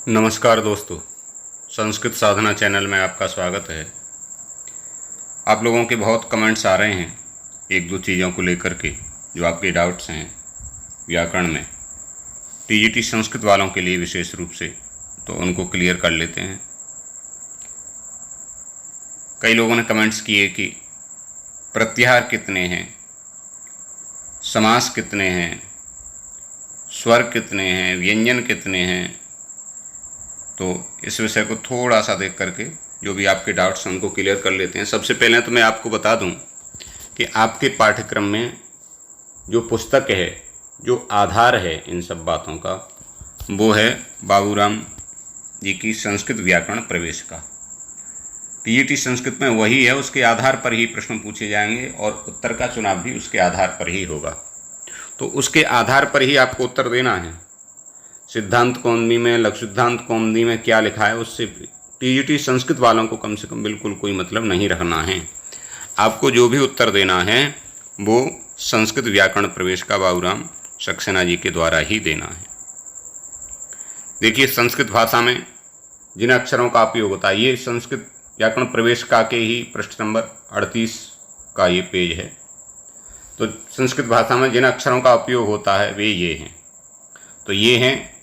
नमस्कार दोस्तों, संस्कृत साधना चैनल में आपका स्वागत है। आप लोगों के बहुत कमेंट्स आ रहे हैं एक दो चीज़ों को लेकर के, जो आपके डाउट्स हैं व्याकरण में, टीजीटी संस्कृत वालों के लिए विशेष रूप से, तो उनको क्लियर कर लेते हैं। कई लोगों ने कमेंट्स किए कि प्रत्याहार कितने हैं, समास कितने हैं, स्वर कितने हैं, व्यंजन कितने हैं। तो इस विषय को थोड़ा सा देख करके जो भी आपके डाउट्स हैं उनको क्लियर कर लेते हैं। सबसे पहले तो मैं आपको बता दूं कि आपके पाठ्यक्रम में जो पुस्तक है, जो आधार है इन सब बातों का, वो है बाबूराम जी की संस्कृत व्याकरण प्रवेश का। टीजीटी संस्कृत में वही है, उसके आधार पर ही प्रश्न पूछे जाएंगे और उत्तर का चुनाव भी उसके आधार पर ही होगा। तो उसके आधार पर ही आपको उत्तर देना है। सिद्धांत कौमुदी में, लघु सिद्धांत कौमुदी में क्या लिखा है उससे टीजीटी संस्कृत वालों को कम से कम बिल्कुल कोई मतलब नहीं रखना है। आपको जो भी उत्तर देना है वो संस्कृत व्याकरण प्रवेश का बाबूराम सक्सेना जी के द्वारा ही देना है। देखिए, संस्कृत भाषा में जिन अक्षरों का उपयोग होता है, ये संस्कृत व्याकरण प्रवेश का के ही पृष्ठ नंबर 38 का ये पेज है। तो संस्कृत भाषा में जिन अक्षरों का उपयोग होता है वे ये हैं। तो ये हैं,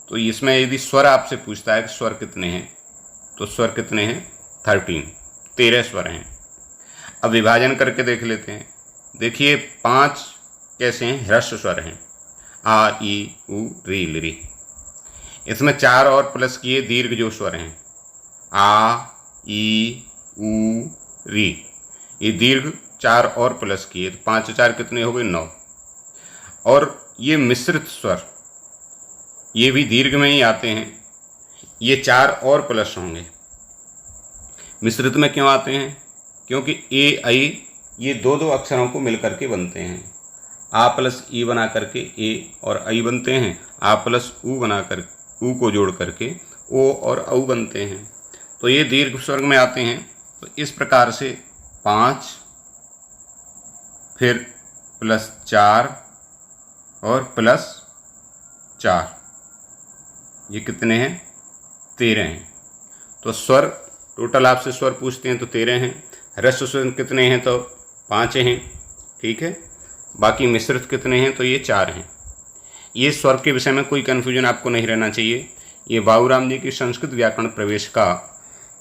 तो इसमें यदि स्वर आपसे पूछता है कि स्वर कितने हैं, तो स्वर कितने हैं? 13 स्वर हैं। अब विभाजन करके देख लेते हैं। देखिए, 5 कैसे हैं? ह्रस्व स्वर हैं, आ, ई, उ, री, ली। इसमें 4 और प्लस किए दीर्घ जो स्वर हैं, आ, ई, उ, री, ये दीर्घ 4 और प्लस किए, तो 5 4 कितने हो गए? 9। और ये मिश्रित स्वर, ये भी दीर्घ में ही आते हैं, ये 4 और प्लस होंगे। मिश्रित में क्यों आते हैं? क्योंकि ए, आई, ये दो अक्षरों को मिलकर के बनते हैं। आ प्लस ई बना करके ए और आई बनते हैं, आ प्लस उ बना कर उ को जोड़ करके ओ और औ बनते हैं। तो ये दीर्घ स्वर में आते हैं। तो इस प्रकार से 5 फिर प्लस 4 और प्लस 4, ये कितने हैं? 13 हैं। तो स्वर टोटल आपसे स्वर पूछते हैं तो 13 हैं। ह्रस्व स्वर कितने हैं? तो 5 हैं, ठीक है। बाकी मिश्रित कितने हैं? तो ये 4 हैं। ये स्वर के विषय में कोई कन्फ्यूजन आपको नहीं रहना चाहिए। ये बाबूराम जी की संस्कृत व्याकरण प्रवेश का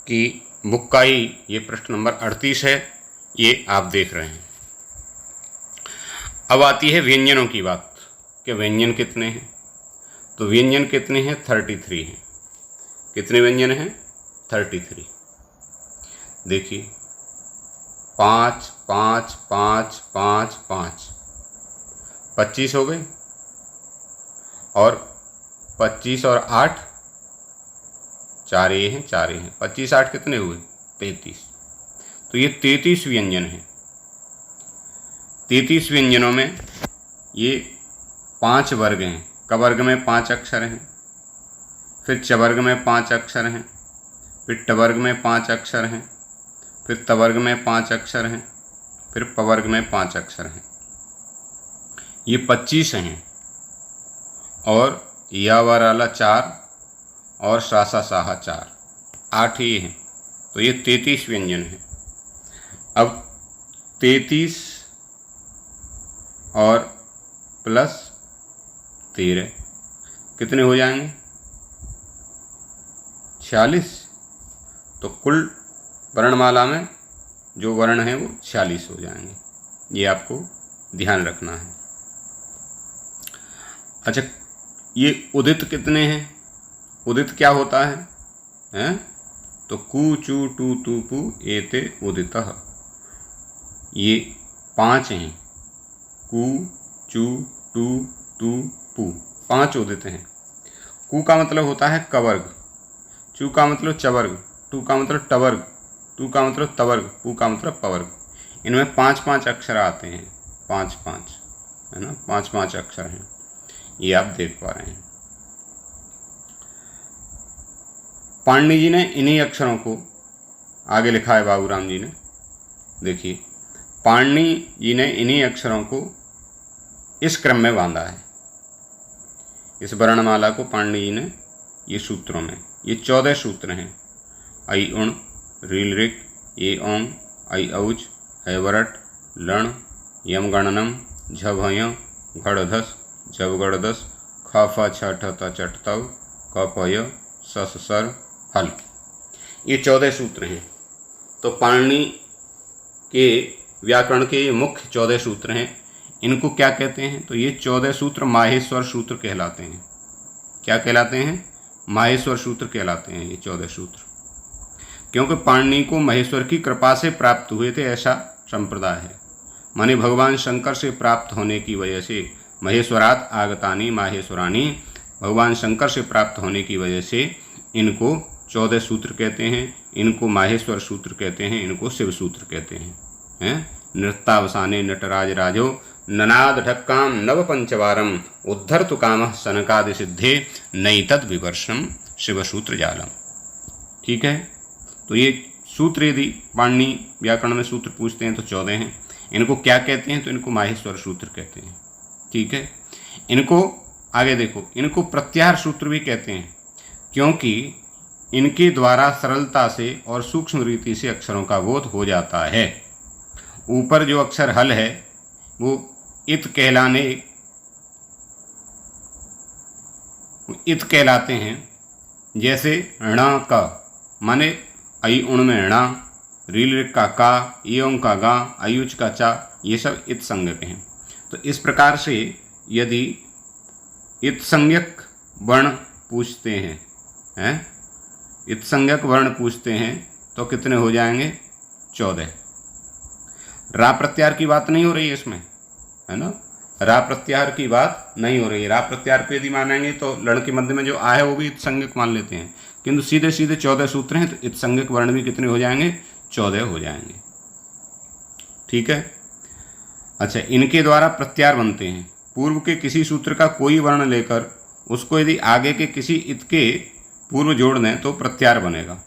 की बुक का ही ये पृष्ठ नंबर 38 है, ये आप देख रहे हैं। अब आती है व्यंजनों की बात कि व्यंजन कितने हैं। तो व्यंजन कितने हैं? 33 हैं। कितने व्यंजन हैं? 33। देखिए, 5 5 5 5 5, 25 हो गए। और 25 और 8, 4 ये हैं, 4 ये हैं, 25 8 कितने हुए? 33। तो ये 33 व्यंजन हैं। 33 व्यंजनों में ये 5 वर्ग हैं। क वर्ग में 5 अक्षर हैं, फिर च वर्ग में 5 अक्षर हैं, फिर ट वर्ग में 5 अक्षर हैं, फिर त वर्ग में 5 अक्षर हैं, फिर प वर्ग में 5 अक्षर हैं। ये 25 हैं। और या वराला 4 और सासा साहा 4, 8 ये हैं। तो ये 33 व्यंजन हैं। अब 33 और प्लस 13 कितने हो जाएंगे? 46। तो कुल वर्णमाला में जो वर्ण हैं वो 46 हो जाएंगे। ये आपको ध्यान रखना है। अच्छा, ये उदित कितने हैं? उदित क्या होता है? हैं? तो कु, चू, टू, तू, पू, एते उदितः, ये 5 हैं। कु, चू, टू, तू, पू, 5 उदित हैं। कु का मतलब होता है कवर्ग, चू का मतलब चवर्ग, टू का मतलब टवर्ग, टू का मतलब तवर्ग, पू का मतलब पवर्ग। इनमें 5 5 अक्षर आते हैं, 5 5, है ना, 5 5 अक्षर हैं। ये आप देख पा रहे हैं। पाणिनि जी ने इन्हीं अक्षरों को आगे लिखा है, बाबूराम जी ने। देखिए, पाणिनि जी ने इन्हीं अक्षरों को इस क्रम में बांधा है। इस वर्णमाला को पाणिनि जी ने ये सूत्रों में ये 14 सूत्र हैं। ऐ उण, रील ऋक, ए ओंग, ऐ औच, है वरट, लण, यम गणनम, झ भय, घड़ धस, झब गड़ दस, ख फ छ ठ त चट तव, क प य, स सर हल। ये 14 सूत्र हैं। तो पाणिनि के व्याकरण के ये मुख्य 14 सूत्र हैं। इनको क्या कहते हैं? तो ये 14 सूत्र माहेश्वर सूत्र कहलाते हैं। क्या कहलाते हैं? माहेश्वर सूत्र कहलाते हैं ये 14 सूत्र, क्योंकि पाणिनि को महेश्वर की कृपा से प्राप्त हुए थे, ऐसा संप्रदाय है। माने भगवान शंकर से प्राप्त होने की वजह से, महेश्वरात आगतानि माहेश्वराणि, भगवान शंकर से प्राप्त होने की वजह से इनको 14 सूत्र कहते हैं, इनको माहेश्वर सूत्र कहते हैं, इनको शिव सूत्र कहते हैं। नृत्तावसाने नटराज राजो ननाद ढक्काम नव पंचवारम उद्धर्तु कामः सनकादि सिद्धे नैतद विवर्षम शिव सूत्र जालम। ठीक है, तो ये सूत्र यदि पाणिनि व्याकरण में सूत्र पूछते हैं तो 14 हैं। इनको क्या कहते हैं? तो इनको माहेश्वर सूत्र कहते हैं। ठीक है, इनको आगे देखो, इनको प्रत्याहार सूत्र भी कहते हैं, क्योंकि इनके द्वारा सरलता से और सूक्ष्म रीति से अक्षरों का बोध हो जाता है। ऊपर जो अक्षर हल है वो इत कहलाते हैं। जैसे ण का माने ऐ उण में ण, रील का, एवं का गा, अयुच का चा, ये सब इत संज्ञक हैं। तो इस प्रकार से यदि इत संज्ञक वर्ण पूछते हैं, इत संज्ञक वर्ण पूछते हैं तो कितने हो जाएंगे? 14। रा प्रत्याहार की बात नहीं हो रही है इसमें, है ना। रा प्रत्याहार की बात नहीं हो रही है। रा प्रत्याहार को यदि मानेंगे तो लड़ के मध्य में जो आ है वो भी इत संज्ञक मान लेते हैं, किंतु सीधे सीधे 14 सूत्र हैं तो इत संज्ञक वर्ण भी कितने हो जाएंगे? 14 हो जाएंगे। ठीक है, अच्छा, इनके द्वारा प्रत्याहार बनते हैं। पूर्व के किसी सूत्र का कोई वर्ण लेकर उसको यदि आगे के किसी इत के पूर्व जोड़ दें तो प्रत्याहार बनेगा।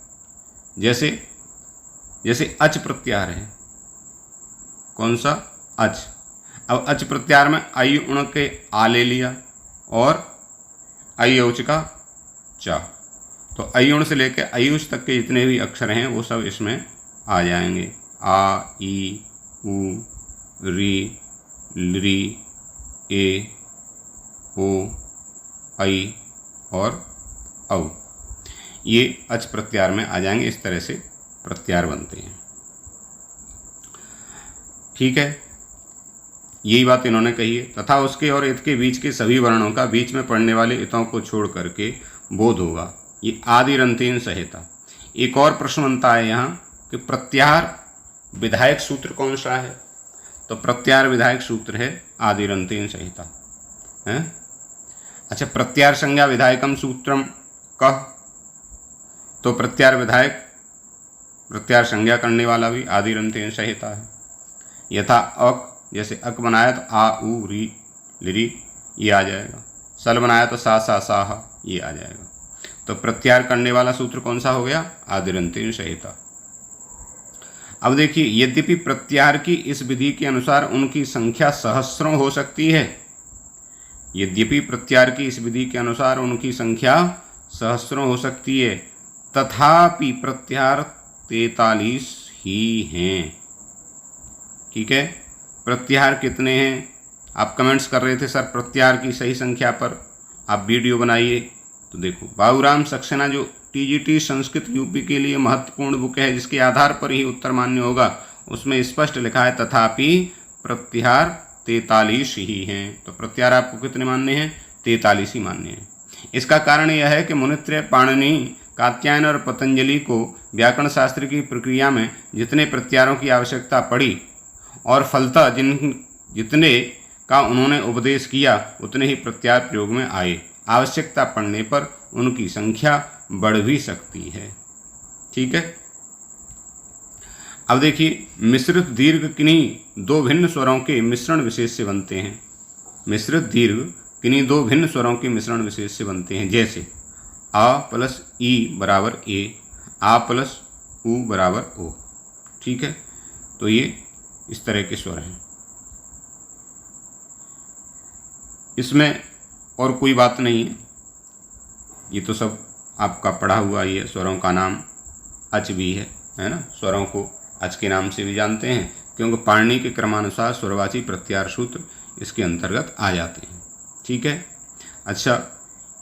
जैसे अच प्रत्याहार है। कौन सा? अच। अब अच प्रत्याहार में ऐ उण के आ ले लिया और ऐ औच का चा, तो ऐ उण से लेकर अयुच तक के जितने भी अक्षर हैं वो सब इसमें आ जाएंगे। आ, ई, उ, री, लृ, ए, ओ, ऐ और औ, ये अच प्रत्याहार में आ जाएंगे। इस तरह से प्रत्याहार बनते हैं। ठीक है, यही बात इन्होंने कही है। तथा उसके और इत के बीच के सभी वर्णों का बीच में पड़ने वाले इतों को छोड़ करके बोध होगा। ये आदिरंतेन संहिता। एक और प्रश्न बनता है यहाँ कि प्रत्याहार विधायक सूत्र कौन सा है? तो प्रत्याहार विधायक सूत्र है आदिरंतेन संहिता है। अच्छा, प्रत्याहार संज्ञा विधायकम सूत्रम कह, तो प्रत्याहार विधायक प्रत्याहार संज्ञा करने वाला भी आदिरंतेन संहिता है। यथा अक, जैसे अक बनाया तो आ, उ, री, लिरी, ये आ जाएगा। सल बनाया तो सा, सा, साह, ये आ जाएगा। तो प्रत्याहार करने वाला सूत्र कौन सा हो गया? आदिरंतेन संहिता। अब देखिए, यद्यपि प्रत्याहार की इस विधि के अनुसार उनकी संख्या सहस्रों हो सकती है, यद्यपि प्रत्याहार की इस विधि के अनुसार उनकी संख्या सहस्रों हो सकती है, तथापि प्रत्याहार 43 ही हैं। ठीक है, प्रत्याहार कितने हैं? आप कमेंट्स कर रहे थे सर प्रत्याहार की सही संख्या पर आप वीडियो बनाइए। तो देखो, बाबूराम सक्सेना जो टीजीटी संस्कृत यूपी के लिए महत्वपूर्ण बुक है, जिसके आधार पर ही उत्तर मान्य होगा, उसमें स्पष्ट लिखा है तथापि प्रत्याहार 43 ही हैं। तो प्रत्याहार आपको कितने मानने हैं? 43 ही मानने हैं। इसका कारण यह है कि मुनित्रय पाणिनि, कात्यायन और पतंजलि को व्याकरण शास्त्र की प्रक्रिया में जितने प्रत्याहारों की आवश्यकता पड़ी और फलतः जितने का उन्होंने उपदेश किया उतने ही प्रत्याहार प्रयोग में आए। आवश्यकता पड़ने पर उनकी संख्या बढ़ भी सकती है। ठीक है, अब देखिए, मिश्रित दीर्घ किन्हीं दो भिन्न स्वरों के मिश्रण विशेष से बनते हैं। मिश्रित दीर्घ किन्हीं दो भिन्न स्वरों के मिश्रण विशेष से बनते हैं। जैसे आ प्लस ई बराबर ए, आ प्लस उ बराबर ओ। ठीक है, तो ये इस तरह के स्वर हैं। इसमें और कोई बात नहीं है, ये तो सब आपका पढ़ा हुआ ये स्वरों का नाम अच भी है ना। स्वरों को अच के नाम से भी जानते हैं क्योंकि पाणिनि के क्रमानुसार स्वरवाची प्रत्याहार सूत्र इसके अंतर्गत आ जाते हैं। ठीक है। अच्छा,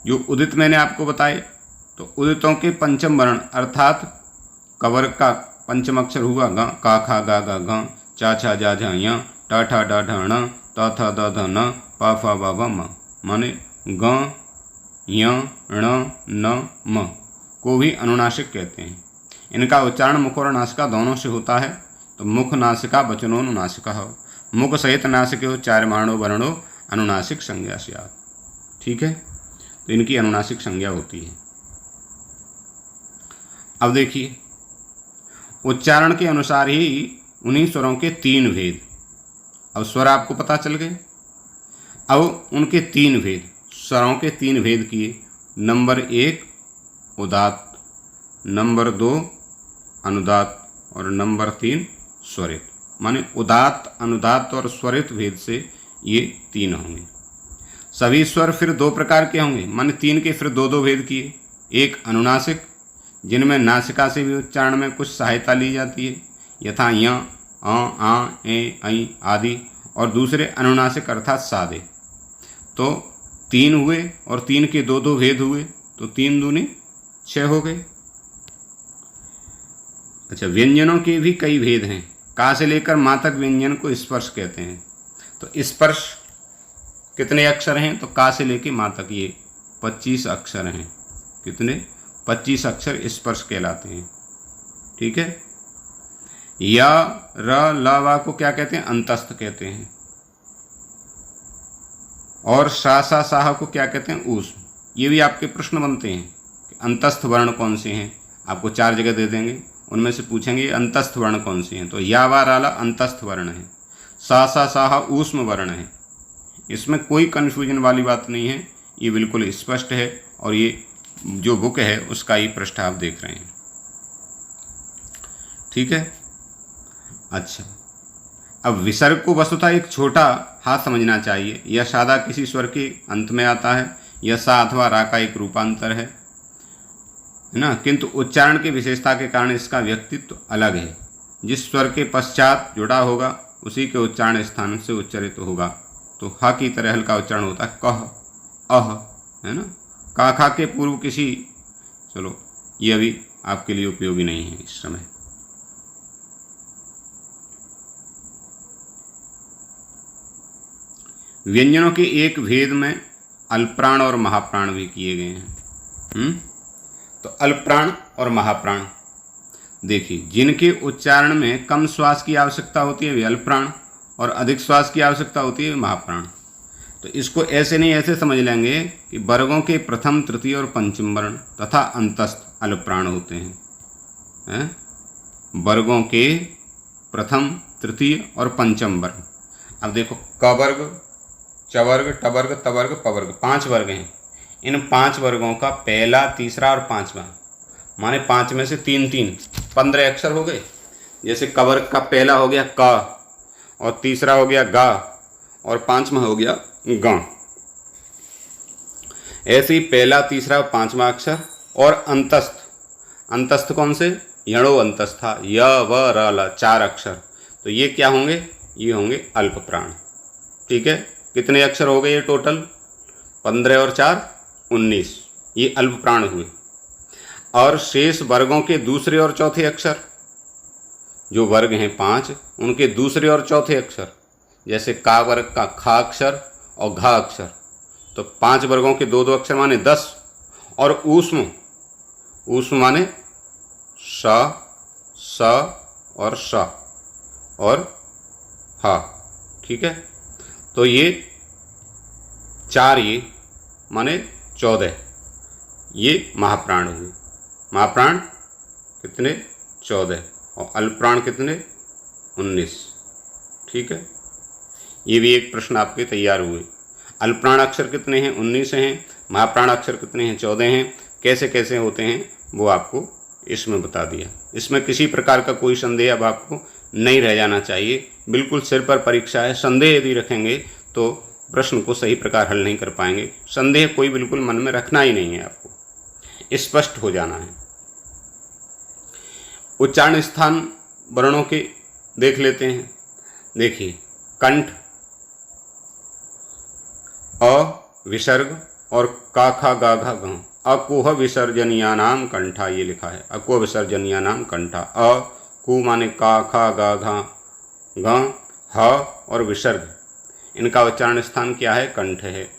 जो उदित मैंने आपको बताए, तो उदितों के पंचम वर्ण अर्थात कवर्ग का पंचम अक्षर हुआ ग, का खा गा गा घ, चा छा जा झ य, ट ठा ड ढ ण, त थ द ध न, प फ ब भ म, माने ग य ण न म को भी अनुनासिक कहते हैं। इनका उच्चारण मुख और नासिका दोनों से होता है। तो मुख नासिका वचनोनुनासिका हो, मुख सहित नासिको चार्यमाणो वर्णो अनुनासिक संज्ञा स्यात्। ठीक है, तो इनकी अनुनासिक संज्ञा होती है। अब देखिए, उच्चारण के अनुसार ही उन्हीं स्वरों के तीन भेद। अब स्वर आपको पता चल गए। अब उनके तीन भेद, स्वरों के तीन भेद किए। नंबर 1 उदात्त, नंबर 2 अनुदात्त और नंबर 3 स्वरित। माने उदात्त, अनुदात्त और स्वरित भेद से ये तीन होंगे। सभी स्वर फिर दो प्रकार के होंगे, माने तीन के फिर दो दो भेद किए। एक अनुनासिक, जिनमें नासिका से भी उच्चारण में कुछ सहायता ली जाती है, यथा य, अ, आ, ए, ऐ आदि। और दूसरे अनुनासिक अर्थात सादे। तो तीन हुए और तीन के दो दो भेद हुए, तो 3 दूनी 6 हो गए। अच्छा, व्यंजनों के भी कई भेद हैं। का से लेकर माँ तक व्यंजन को स्पर्श कहते हैं। तो स्पर्श कितने अक्षर हैं? तो का से लेकर माँ तक ये 25 अक्षर हैं। कितने? 25 अक्षर स्पर्श कहलाते हैं। ठीक है। या र ल वा को क्या कहते हैं? अंतस्थ कहते हैं। और सा सा साह को क्या कहते हैं? ऊष्म। ये भी आपके प्रश्न बनते हैं कि अंतस्थ वर्ण कौन से हैं। आपको 4 जगह दे देंगे, उनमें से पूछेंगे अंतस्थ वर्ण कौन से हैं। तो या वा राला अंतस्थ वर्ण है, सा सा साह ऊष्म वर्ण है। इसमें कोई कन्फ्यूजन वाली बात नहीं है, ये बिल्कुल स्पष्ट है। और ये जो बुक है उसका ही पृष्ठ आप देख रहे हैं। ठीक है। अच्छा, अब विसर्ग को वस्तुतः एक छोटा हाथ समझना चाहिए। यह सादा किसी स्वर के अंत में आता है। यह सा अथवा रा का एक रूपांतर है ना, किंतु उच्चारण की विशेषता के कारण इसका व्यक्तित्व अलग है। जिस स्वर के पश्चात जुड़ा होगा उसी के उच्चारण स्थान से उच्चरित होगा। तो ह की तरह हल्का उच्चारण होता है कह, अह, है ना। का खा के पूर्व किसी, चलो ये अभी आपके लिए उपयोगी नहीं है इस समय। व्यंजनों के एक भेद में अल्पप्राण और महाप्राण भी किए गए हैं। तो अल्पप्राण और महाप्राण देखिए, जिनके उच्चारण में कम श्वास की आवश्यकता होती है वे अल्पप्राण, और अधिक श्वास की आवश्यकता होती है महाप्राण। तो इसको ऐसे नहीं ऐसे समझ लेंगे कि वर्गों के प्रथम, तृतीय और पंचम वर्ण तथा अंतस्थ अल्पप्राण होते हैं। वर्गों के प्रथम, तृतीय और पंचम वर्ण। अब देखो, क वर्ग, च वर्ग, ट वर्ग, त वर्ग, प वर्ग, 5 वर्ग हैं। इन 5 वर्गों का पहला, तीसरा और 5वां, माने 5 में से 3 15 अक्षर हो गए। जैसे क वर्ग का पहला हो गया क, और तीसरा हो गया गा, और 5वां हो गया ग। ऐसे ही पहला, तीसरा और 5वां अक्षर। और अंतस्थ, अंतस्थ कौन से? यणो अंतस्था, य व र ल, 4 अक्षर। तो ये क्या होंगे? ये होंगे अल्पप्राण। ठीक है। कितने अक्षर हो गए ये टोटल? 15 और 4 19। ये अल्पप्राण हुए। और शेष वर्गों के दूसरे और चौथे अक्षर, जो वर्ग हैं 5, उनके दूसरे और चौथे अक्षर, जैसे का वर्ग का खा अक्षर और घा अक्षर। तो 5 वर्गों के 2-2 अक्षर माने 10। और ऊष्म, ऊष्म माने स, स और स और हा। ठीक है। तो ये 4, ये माने 14, ये महाप्राण हुए। महाप्राण कितने? 14। और अल्पप्राण कितने? 19। ठीक है। ये भी एक प्रश्न आपके तैयार हुए। अल्पप्राण अक्षर कितने हैं? 19 हैं। महाप्राण अक्षर कितने हैं? 14 हैं। कैसे कैसे होते हैं वो आपको इसमें बता दिया। इसमें किसी प्रकार का कोई संदेह अब आपको नहीं रह जाना चाहिए। बिल्कुल सिर पर परीक्षा है। संदेह यदि रखेंगे तो प्रश्न को सही प्रकार हल नहीं कर पाएंगे। संदेह कोई बिल्कुल मन में रखना ही नहीं है आपको। स्पष्ट हो जाना है। उच्चारण स्थान वर्णों के देख लेते हैं। देखिए, कंठ, अ विसर्ग और का खा गा घा घ, अकुह विसर्जनीयानाम कंठा, ये लिखा है अकुह विसर्जनीयानाम कंठा। अ कु माने का खा गा घा, ग ह और विसर्ग, इनका उच्चारण स्थान क्या है? कंठ है।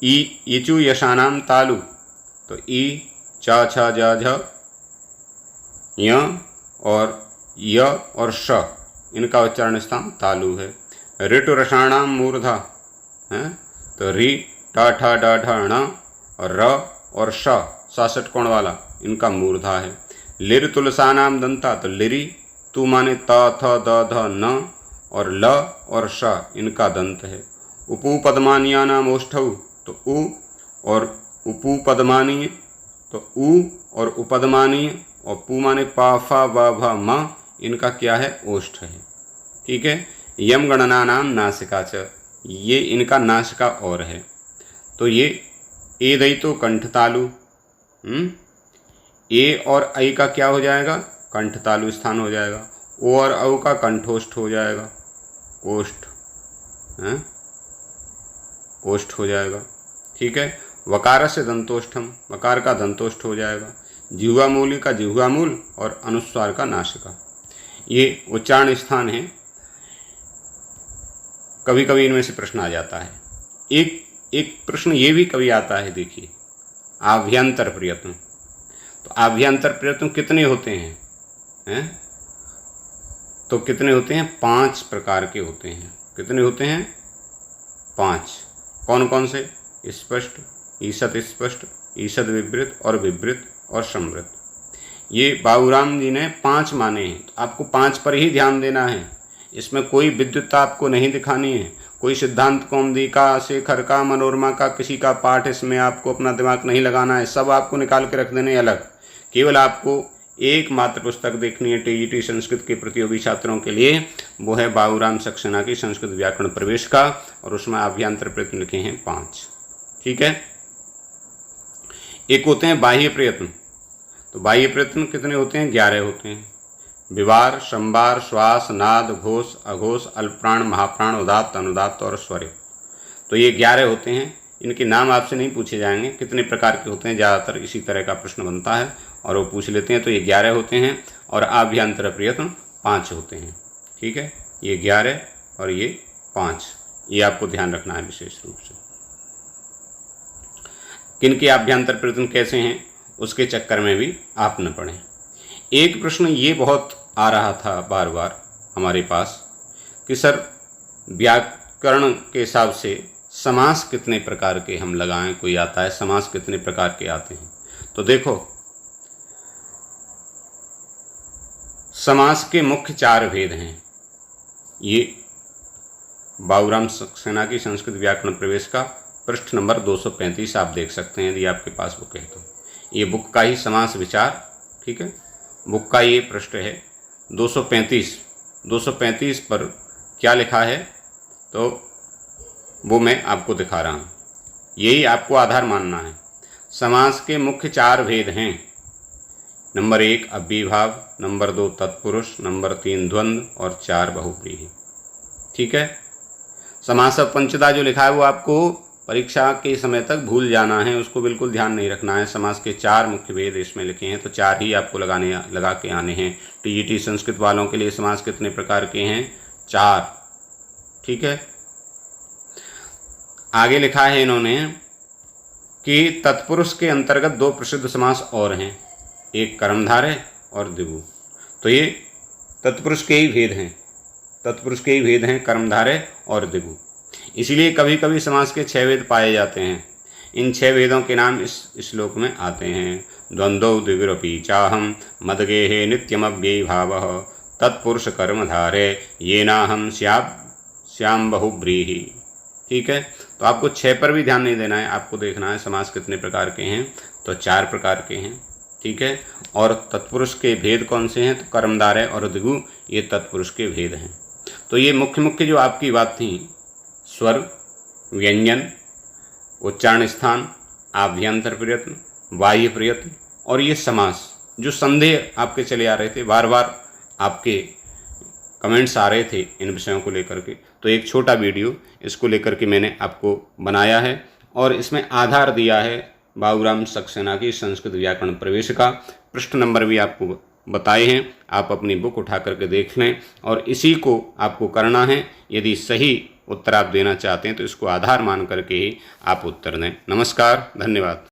ई इचु यशानाम तालु, तो ई च छ ज झ य और य और श, इनका उच्चारण स्थान तालु है। ऋतु रसाणाम मूर्धा है, तो री ट ठ ड ढ ण और र और श, 66 कोण वाला, इनका मूर्धा है। लिर तुलसानाम दंता, तो लिरी तू माने त थ द ध न और ल और श, इनका दंत है। उपू पद्मानिया नाम ओष्ठऊ, तो उ और उपू पद्मानीय, तो उ और उपदमानीय और पू माने पा फा व भ म, इनका क्या है? ओष्ठ है। ठीक है। यम गणना नाम नासिका च, ये इनका नासिका और है। तो ये ए दई तो कंठ तालु, ए और ऐ का क्या हो जाएगा? कंठ तालु स्थान हो जाएगा। ओ और औ का कंठोष्ठ हो जाएगा, ओष्ठ है, ओष्ठ हो जाएगा। ठीक है। वकार से दंतोष्ठम, वकार का दंतोष्ठ हो जाएगा। जिह्वा मूली का जिह्वा मूल और अनुस्वार का नासिका, ये उच्चारण स्थान है। कभी कभी इनमें से प्रश्न आ जाता है। एक प्रश्न ये भी कभी आता है, देखिए, आभ्यंतर प्रयत्न। तो आभ्यंतर प्रयत्न कितने होते हैं? तो कितने होते हैं? 5 प्रकार के होते हैं। कितने होते हैं? 5। कौन कौन से? स्पष्ट, ईषद स्पष्ट, ईषद विवृत और विवृत और समृत। ये बाबूराम जी ने 5 माने हैं, तो आपको 5 पर ही ध्यान देना है। इसमें कोई विद्युत्ता आपको नहीं दिखानी है, कोई सिद्धांत कौमुदी का, शेखर का, मनोरमा का, किसी का पाठ इसमें आपको अपना दिमाग नहीं लगाना है। सब आपको निकाल के रख देने अलग। केवल आपको एकमात्र पुस्तक देखनी है टीजीटी संस्कृत के प्रतियोगी छात्रों के लिए, वो है बाबूराम सक्सेना की संस्कृत व्याकरण प्रवेश का, और उसमें आभ्यंतर प्रयत्न लिखे हैं 5। ठीक है। एक होते हैं बाह्य प्रयत्न। तो बाह्य प्रयत्न कितने होते हैं? 11 होते हैं। विवार, संवार, श्वास, नाद, घोष, अघोष, अल्पप्राण, महाप्राण, उदात्त, अनुदात्त और स्वर। तो ये 11 होते हैं। इनके नाम आपसे नहीं पूछे जाएंगे, कितने प्रकार के होते हैं, ज़्यादातर इसी तरह का प्रश्न बनता है और वो पूछ लेते हैं। तो ये 11 होते हैं और आभ्यंतर प्रयत्न 5 होते हैं। ठीक है। ये 11 और ये 5, ये आपको ध्यान रखना है विशेष रूप से। किनके आभ्यंतर प्रयत्न कैसे हैं, उसके चक्कर में भी आप न पढ़ें। एक प्रश्न ये बहुत आ रहा था बार बार हमारे पास कि सर व्याकरण के हिसाब से समास कितने प्रकार के हम लगाएं, कोई आता है समास कितने प्रकार के आते हैं। तो देखो, समास के मुख्य 4 भेद हैं। ये बाबूराम सक्सेना की संस्कृत व्याकरण प्रवेश का पृष्ठ नंबर 235 आप देख सकते हैं, यदि आपके पास बुक है तो। ये बुक का ही समास विचार, ठीक है, बुक का ये पृष्ठ है 235 पर क्या लिखा है, तो वो मैं आपको दिखा रहा हूँ। यही आपको आधार मानना है। समास के मुख्य 4 भेद हैं। नंबर 1 अव्ययीभाव, नंबर 2 तत्पुरुष, नंबर 3 द्वंद्व और 4 बहुव्रीहि। ठीक है। समास पंचदा जो लिखा है वो आपको परीक्षा के समय तक भूल जाना है, उसको बिल्कुल ध्यान नहीं रखना है। समास के 4 मुख्य भेद इसमें लिखे हैं, तो 4 ही आपको लगा के आने हैं। टीजीटी संस्कृत वालों के लिए समास कितने प्रकार के हैं? 4। ठीक है। आगे लिखा है इन्होंने कि तत्पुरुष के अंतर्गत 2 प्रसिद्ध समास और हैं, एक कर्मधारय और द्विगु। तो ये तत्पुरुष के ही भेद हैं, तत्पुरुष के ही भेद हैं कर्मधारय और द्विगु। इसीलिए कभी कभी समास के 6 भेद पाए जाते हैं। इन 6 भेदों के नाम इस श्लोक में आते हैं। द्वंद्वौ द्विगुरपि चाहम मदगेहे नित्यमव्ययीभावः तत्पुरुष कर्मधारे येनाहम श्याम बहुव्रीहि। ठीक है। तो आपको 6 पर भी ध्यान नहीं देना है, आपको देखना है समास कितने प्रकार के हैं, तो 4 प्रकार के हैं। ठीक है। और तत्पुरुष के भेद कौन से हैं, तो कर्मधारय और द्विगु, ये तत्पुरुष के भेद हैं। तो ये मुख्य जो आपकी बात थी, स्वर, व्यंजन, उच्चारण स्थान, आभ्यंतर प्रयत्न, बाह्य प्रयत्न और ये समास, जो संदेह आपके चले आ रहे थे, बार बार आपके कमेंट्स आ रहे थे इन विषयों को लेकर के, तो एक छोटा वीडियो इसको लेकर के मैंने आपको बनाया है और इसमें आधार दिया है बाबूराम सक्सेना की संस्कृत व्याकरण प्रवेशिका। पृष्ठ नंबर भी आपको बताए हैं, आप अपनी बुक उठा करके देख लें और इसी को आपको करना है। यदि सही उत्तर आप देना चाहते हैं तो इसको आधार मान करके ही आप उत्तर दें। नमस्कार, धन्यवाद।